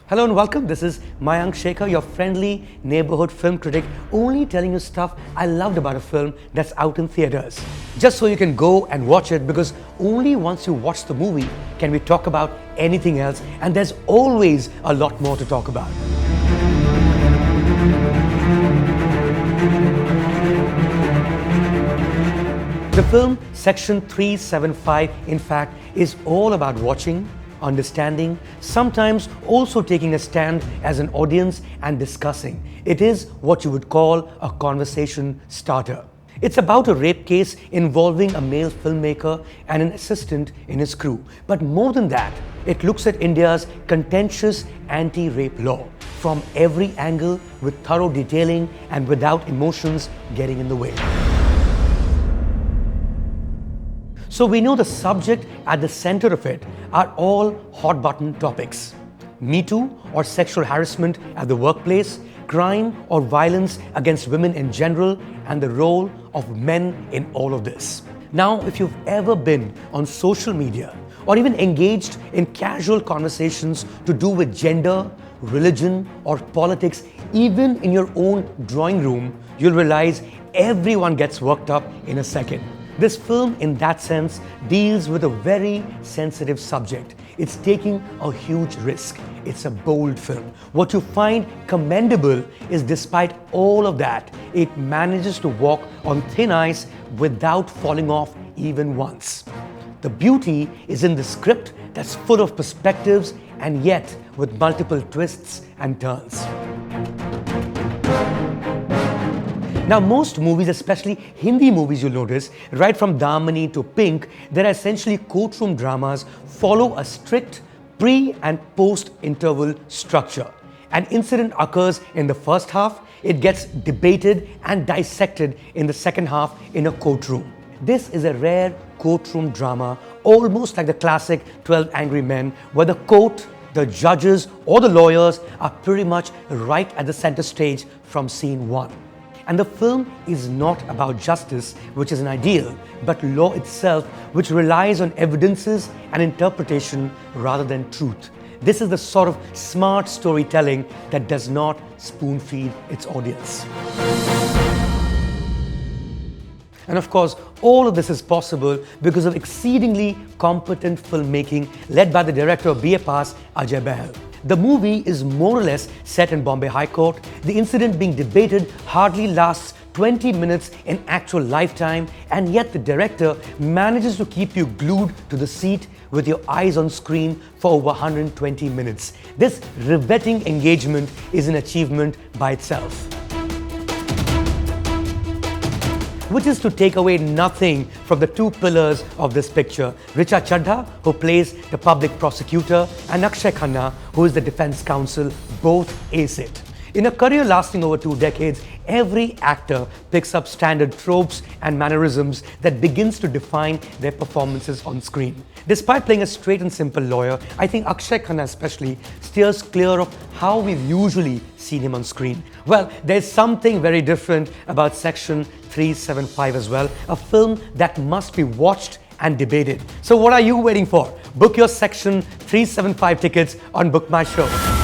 Hello and welcome. This is Mayank Shekhar, your friendly neighborhood film critic, only telling you stuff I loved about a film that's out in theaters. Just so you can go and watch it, because only once you watch the movie can we talk about anything else, and there's always a lot more to talk about. The film Section 375, in fact, is all about watching, understanding, sometimes also taking a stand as an audience and discussing. It is what you would call a conversation starter. It's about a rape case involving a male filmmaker and an assistant in his crew. But more than that, it looks at India's contentious anti-rape law from every angle, with thorough detailing and without emotions getting in the way. So we know the subject at the center of it are all hot button topics. Me Too or sexual harassment at the workplace, crime or violence against women in general, and the role of men in all of this. Now, if you've ever been on social media or even engaged in casual conversations to do with gender, religion or politics, even in your own drawing room, you'll realize everyone gets worked up in a second. This film, in that sense, deals with a very sensitive subject. It's taking a huge risk. It's a bold film. What you find commendable is, despite all of that, it manages to walk on thin ice without falling off even once. The beauty is in the script that's full of perspectives and yet with multiple twists and turns. Now, most movies, especially Hindi movies, you'll notice, right from Damani to Pink, they're essentially courtroom dramas, follow a strict pre- and post-interval structure. An incident occurs in the first half, it gets debated and dissected in the second half in a courtroom. This is a rare courtroom drama, almost like the classic 12 Angry Men, where the court, the judges or the lawyers are pretty much right at the center stage from scene one. And the film is not about justice, which is an ideal, but law itself, which relies on evidences and interpretation rather than truth. This is the sort of smart storytelling that does not spoon-feed its audience. And of course, all of this is possible because of exceedingly competent filmmaking led by the director of BA Pass, Ajay Bahal. The movie is more or less set in Bombay High Court. The incident being debated hardly lasts 20 minutes in actual lifetime, and yet the director manages to keep you glued to the seat with your eyes on screen for over 120 minutes. This riveting engagement is an achievement by itself. Which is to take away nothing from the two pillars of this picture: Richa Chadha, who plays the public prosecutor, and Akshaye Khanna, who is the defense counsel. Both ace it. In a career lasting over 2 decades, every actor picks up standard tropes and mannerisms that begins to define their performances on screen. Despite playing a straight and simple lawyer, I think Akshaye Khanna especially steers clear of how we've usually seen him on screen. Well, there's something very different about Section 375 as well, a film that must be watched and debated. So what are you waiting for? Book your Section 375 tickets on BookMyShow.